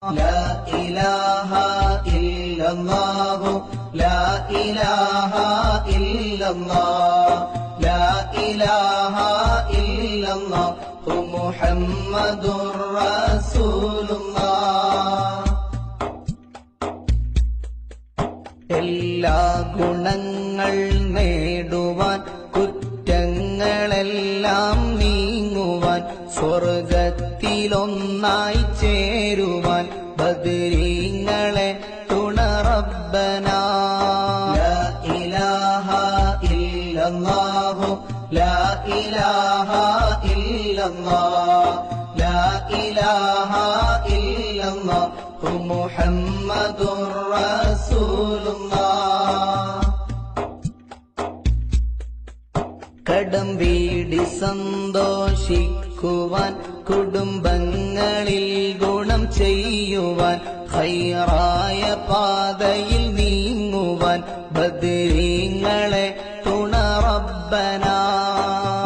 لا إله إلا الله لا إله إلا الله لا إله إلا الله محمد رسول الله എല്ലാ ഗുണങ്ങൾ നേടുവാൻ കുറ്റങ്ങളെല്ലാം നീങ്ങുവാൻ സ്വർഗത്തിലൊന്നായി ചേരുവാൻ ബദരീങ്ങളെ തുണ റബ്ബനാ ലാ ഇലാഹ ഇല്ലല്ലാഹു ലാ ഇലാഹ ഇല്ലല്ലാഹ് ലാ ഇലാഹ ഇല്ലല്ലാഹു മുഹമ്മദുർ റസൂലുള്ളാഹ് കടം വീടി സന്തോഷിക്കുവാൻ കുടുംബങ്ങളിൽ ഗുണം ചെയ്യുവാൻ ഖൈറായ പാതയിൽ നീങ്ങുവാൻ ബദരീങ്ങളെ തുണ റബ്ബനാ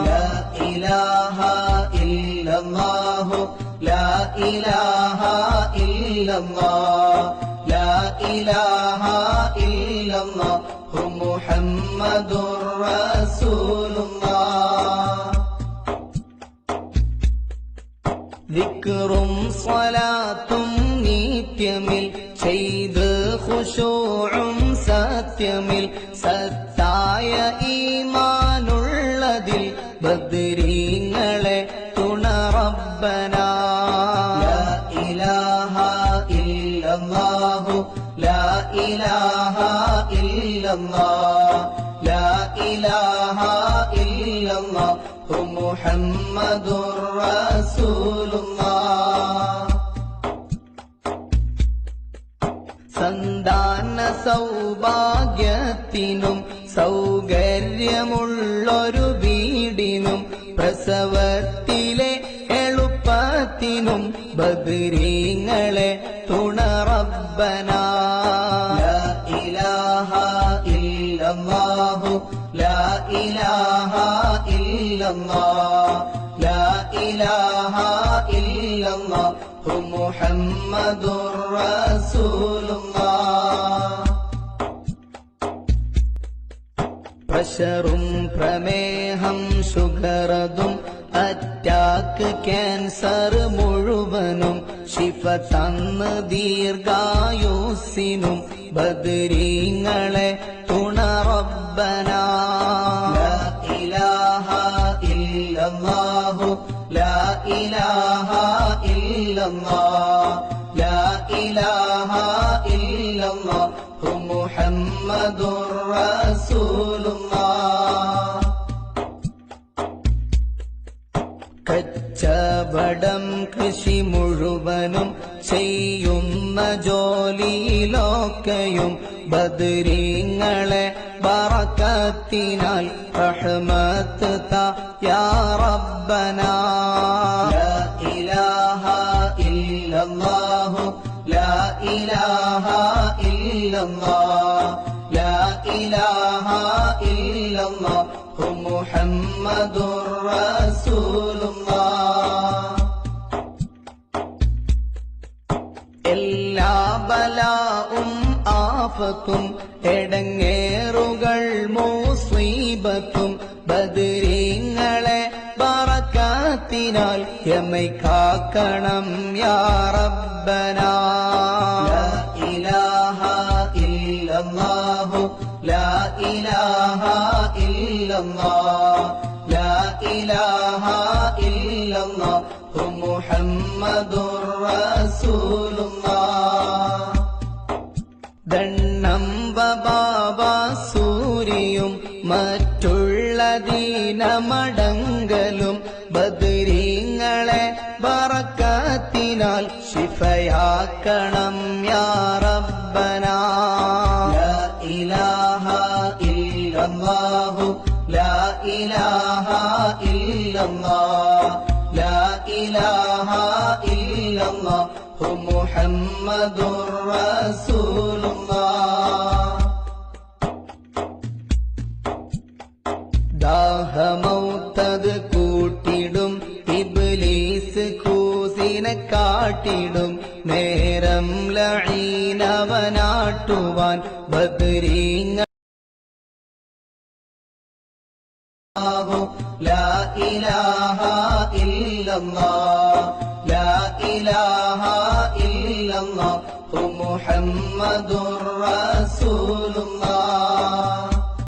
ലാ ഇലാഹ ഇല്ലല്ലാഹു ലാ ഇലാഹ ഇല്ലല്ലാഹ് ലാ ഇലാഹ ഇല്ലല്ലാഹു മുഹമ്മദുർ റസൂലുള്ളാഹ് ദിക്റും സ്വലാത്തും നിത്യമിൽ ചെയ്ത് ഖുശൂഉം സത്യമിൽ സത്തായ ഈമാനുള്ളതിൽ ബദരീങ്ങളെ തുണ റബ്ബനാ ലാ ഇലാഹ ഇല്ലല്ലാഹു ലാ ഇലാഹ ഇല്ലല്ലാഹ് ലാ ഇലാഹ ഇല്ലല്ലാഹു മുഹമ്മദുർ റസൂലുള്ളാഹ് സന്താന സൗഭാഗ്യത്തിനും സൗകര്യമുള്ളൊരു വീടിനും പ്രസവത്തിലെ എളുപ്പത്തിനും ബദരീങ്ങളെ തുണ റബ്ബനാ ലാ ഇലാഹ ഇല്ലല്ലാഹു ലാ ഇലാഹ ഇല്ലല്ലാഹ് ലാ ഇലാഹ ഇല്ലല്ലാഹു മുഹമ്മദുർ റസൂലുള്ളാഹ് പ്രഷറും പ്രമേഹം ഷുഗറതും അറ്റാക്ക് ക്യാൻസർ മുഴുവനും ശിഫ തന്ന് ദീർഘായുസ്സിനും ബദരീങ്ങളെ തുണ റബ്ബനാ ലാ ഇലാഹ ഇല്ലല്ലാഹു ലാ ഇലാഹ ഇല്ലല്ലാഹ് ലാ ഇലാഹ ഇല്ലല്ലാഹു മുഹമ്മദുർ റസൂലുള്ളാഹ് കച്ചവടം കൃഷി മുഴുവനും ചെയ്യുന്ന ജോലിയിലൊക്കെയും ബദരീങ്ങളെ ബറക്കത്തിനാൽ റഹ്മത്ത് താ യാ റബ്ബനാ ലാ ഇലാഹ ഇല്ലല്ലാഹു ലാ ഇലാഹ ഇല്ലല്ലാഹ് ലാ ഇലാഹ ഇല്ലല്ലാഹു മുഹമ്മദുർ റസൂലുള്ളാഹ് എല്ലാ ബലാഉം ആഫത്തും എടങ്ങേറുകൾ മുസീബത്തും ബദരീങ്ങളെ ബറക്കത്തിനാൽ യമൈ കാക്കണം യാ റബ്ബനാ ലാ ഇലാഹ ഇല്ലല്ലാഹു ലാ ഇലാഹ ഇല്ലല്ലാഹ് ലാ ഇലാഹ ഇല്ലല്ലാഹു മുഹമ്മദുർ റസൂലുള്ളാഹ് ദണ്ണം വബാബ സൂരിയും മറ്റുള്ള ദീനമടങ്കലും ബദരീങ്ങളെ ബറക്കത്തിനാൽ ശിഫയാക്കണം യാ റബ്ബനാ ലാ ഇലാഹ ഇല്ലല്ലാഹു ലാ ഇലാഹ ഇല്ലല്ലാഹ് ലാ ഇലാഹ ഇല്ലല്ലാഹു മുഹമ്മദുർ റസൂലുള്ളാഹ് ദാഹമൗത്തത് കൂട്ടിടും ഇബ്ലീസ് കൂസിനെ കാട്ടിടും നേരം ലഈനവനാട്ടുവാൻ ബദരീങ്ങൾ ലാ ഇലാഹ ഇല്ലല്ലാഹ് ലാ ഇലാഹ ഇല്ലല്ലാഹ് മുഹമ്മദുർ റസൂലുള്ളാഹ്